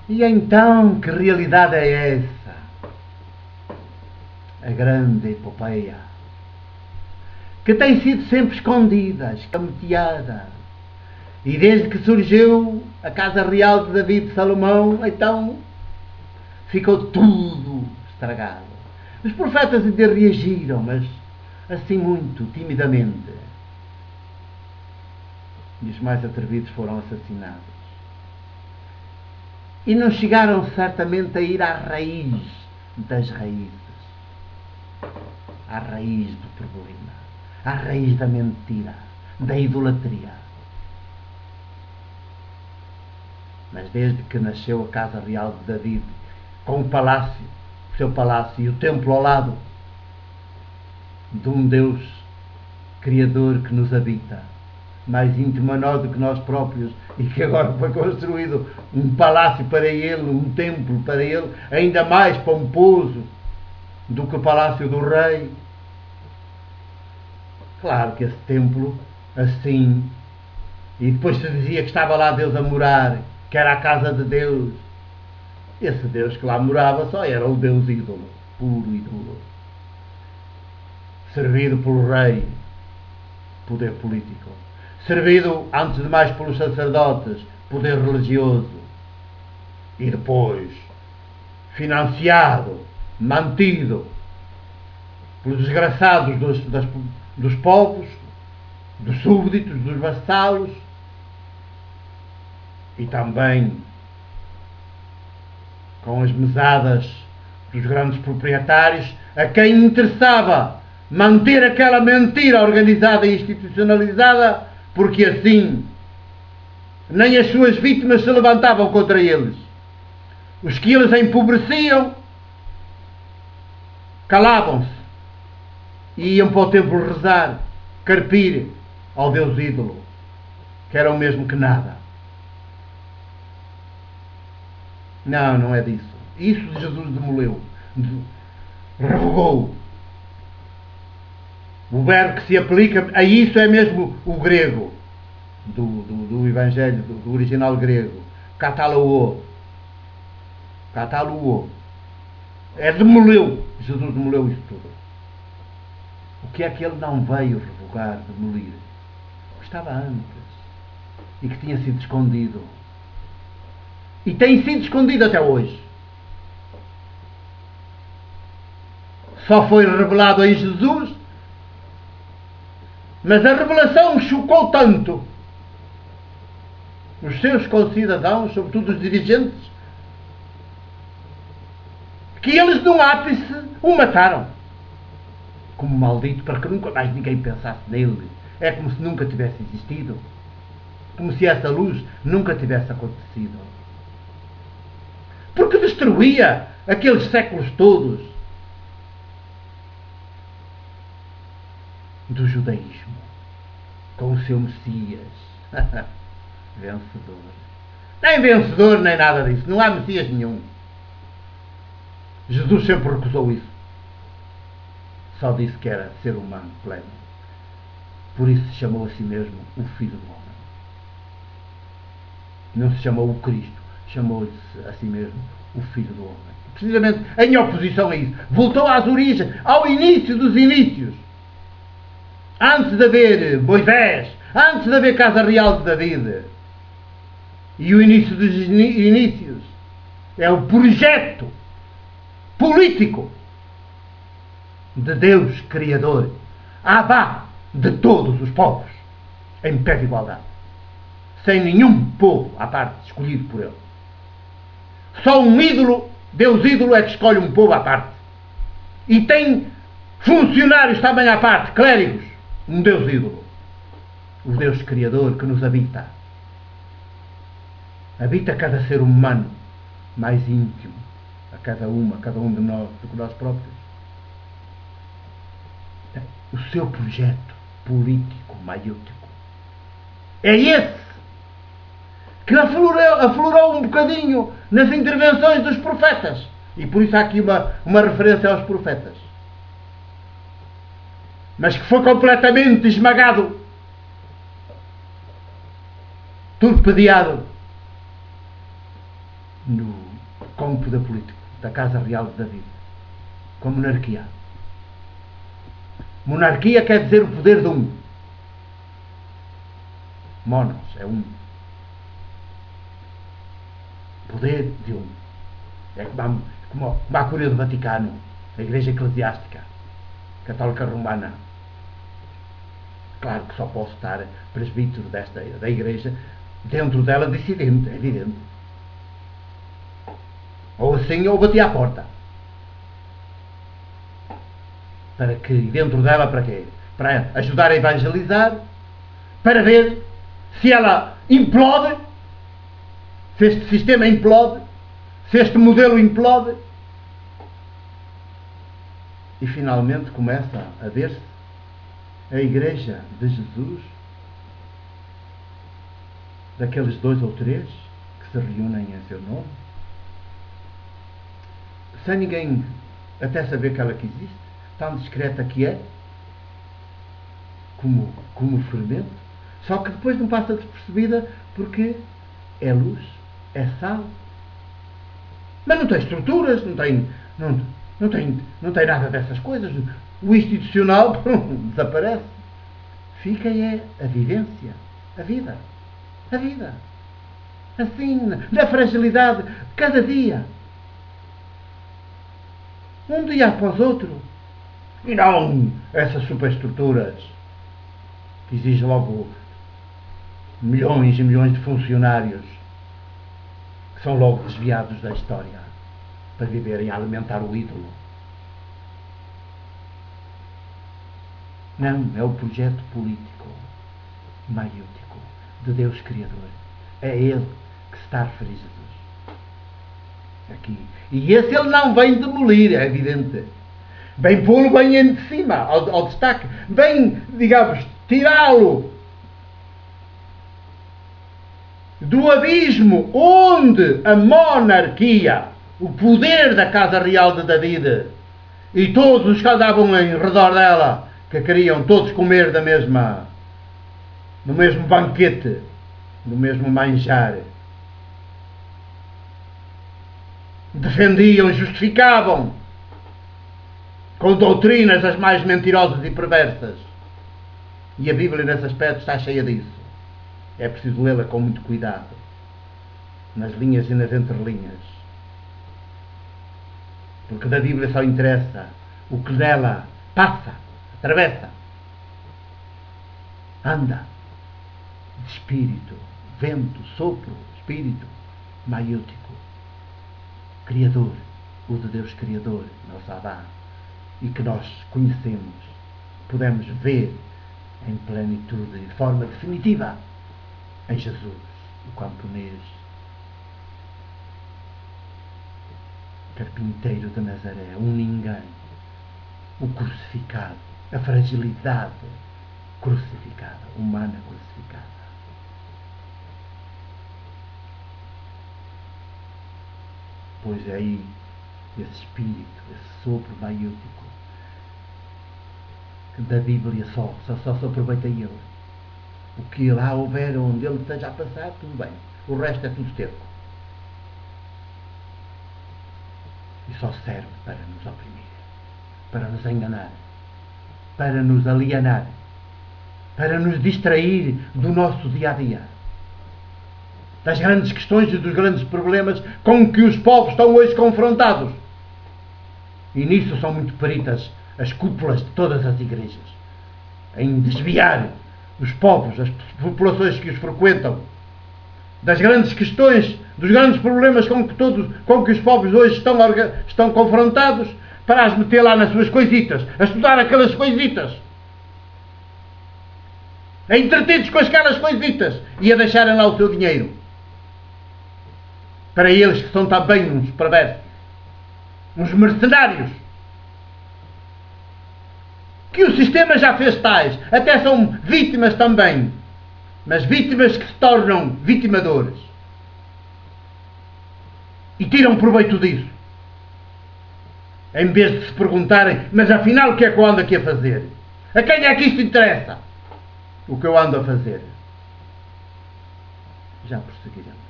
E então, que realidade é essa? A grande epopeia, que tem sido sempre escondida, escamoteada. E desde que surgiu a Casa Real de David de Salomão, então ficou tudo estragado. Os profetas ainda reagiram, mas assim muito timidamente. E os mais atrevidos foram assassinados. E não chegaram certamente a ir à raiz das raízes. À raiz do problema. À raiz da mentira, da idolatria. Mas desde que nasceu a Casa Real de David, com o palácio, o seu palácio e o templo ao lado, de um Deus Criador que nos habita, mais íntimo a nós do que nós próprios, e que agora foi construído um palácio para ele, um templo para ele, ainda mais pomposo do que o palácio do rei. Claro que esse templo, assim, e depois se dizia que estava lá Deus a morar, que era a casa de Deus. Esse Deus que lá morava só era o Deus ídolo, puro ídolo, servido pelo rei, poder político, servido antes de mais pelos sacerdotes, poder religioso, e depois financiado, mantido pelos desgraçados dos povos, dos súbditos, dos vassalos, e também com as mesadas dos grandes proprietários, a quem interessava manter aquela mentira organizada e institucionalizada, porque assim nem as suas vítimas se levantavam contra eles. Os que eles empobreciam calavam-se e iam para o templo rezar, carpir ao Deus ídolo, que era o mesmo que nada. Não, não é disso. Isso Jesus demoleu, revogou. O verbo que se aplica a isso é mesmo o grego, do Evangelho, do original grego. Cataluo. É demoleu. Jesus demoleu isso tudo. O que é que ele não veio revogar, demolir? O que estava antes e que tinha sido escondido. E tem sido escondido até hoje. Só foi revelado em Jesus, mas a revelação chocou tanto os seus concidadãos, sobretudo os dirigentes, que eles num ápice o mataram como maldito, para que nunca mais ninguém pensasse nele. É como se nunca tivesse existido, como se essa luz nunca tivesse acontecido, porque destruía aqueles séculos todos do judaísmo com o seu Messias vencedor. Nem vencedor nem nada disso, não há Messias nenhum. Jesus sempre recusou isso, só disse que era ser humano pleno. Por isso se chamou a si mesmo o Filho do Homem. Não se chamou o Cristo, chamou-se a si mesmo o Filho do Homem. Precisamente em oposição a isso. Voltou às origens, ao início dos inícios. Antes de haver Moisés, antes de haver Casa Real de David. E o início dos inícios é o projeto político de Deus Criador, Abá de todos os povos, em pé de igualdade, sem nenhum povo à parte escolhido por ele. Só um ídolo, Deus ídolo, é que escolhe um povo à parte, e tem funcionários também à parte, clérigos. Um Deus ídolo, o Deus Criador que nos habita, habita cada ser humano mais íntimo, a cada um de nós, do que nós próprios. O seu projeto político maiútico é esse que aflorou um bocadinho nas intervenções dos profetas, e por isso há aqui uma referência aos profetas, mas que foi completamente esmagado, torpedeado com o poder político da Casa Real de David, com a monarquia. Monarquia quer dizer o poder de um. Monos é um. Poder de um. É como a Cúria do Vaticano, a Igreja Eclesiástica Católica Romana. Claro que só posso estar presbítero da Igreja, dentro dela dissidente, é evidente. Ou assim, ou bati à porta. Para que, dentro dela, para quê? Para ajudar a evangelizar, para ver se ela implode, se este sistema implode, se este modelo implode. E finalmente começa a ver-se a Igreja de Jesus, daqueles 2 ou 3 que se reúnem em seu nome, sem ninguém até saber que ela que existe, tão discreta que é, como fermento, só que depois não passa despercebida porque é luz, é sal, mas não tem estruturas, não tem nada dessas coisas. O institucional desaparece. Fica a vivência, a vida. Assim, na fragilidade, cada dia. Um dia após outro. E não essas superestruturas que exigem logo milhões e milhões de funcionários que são logo desviados da história para viverem a alimentar o ídolo. Não, é o projeto político maiútico de Deus Criador. É Ele que se está a referir a Jesus. Aqui. E esse Ele não vem demolir, é evidente. Vem pô-lo bem em cima, ao destaque. Vem, digamos, tirá-lo do abismo onde a monarquia, o poder da Casa Real de David e todos os que andavam em redor dela, que queriam todos comer no mesmo banquete, no mesmo manjar, defendiam, justificavam com doutrinas as mais mentirosas e perversas. E a Bíblia nesse aspecto está cheia disso. É preciso lê-la com muito cuidado, nas linhas e nas entrelinhas, porque da Bíblia só interessa o que nela passa, atravessa, anda, de espírito, vento, sopro, espírito maiútico, Criador, o de Deus Criador, nosso Adá, e que nós conhecemos, podemos ver em plenitude, de forma definitiva, em Jesus, o camponês, carpinteiro de Nazaré, um ninguém, o crucificado, a fragilidade crucificada, humana crucificada. Pois é aí esse espírito, esse sopro maiútico, que da Bíblia só se aproveita ele. O que lá houver, onde ele esteja a passar, tudo bem. O resto é tudo esterco. E só serve para nos oprimir, para nos enganar, para nos alienar, para nos distrair do nosso dia-a-dia, das grandes questões e dos grandes problemas com que os povos estão hoje confrontados. E nisso são muito peritas as cúpulas de todas as igrejas, em desviar os povos, as populações que os frequentam, das grandes questões, dos grandes problemas com que os povos hoje estão confrontados, para as meter lá nas suas coisitas, a estudar aquelas coisitas, a entretidos com aquelas coisitas e a deixarem lá o seu dinheiro. Para eles que são também uns perversos, uns mercenários, que o sistema já fez tais, até são vítimas também, mas vítimas que se tornam vitimadores e tiram proveito disso, em vez de se perguntarem, mas afinal o que é que eu ando aqui a fazer? A quem é que isto interessa? O que eu ando a fazer? Já prosseguiremos.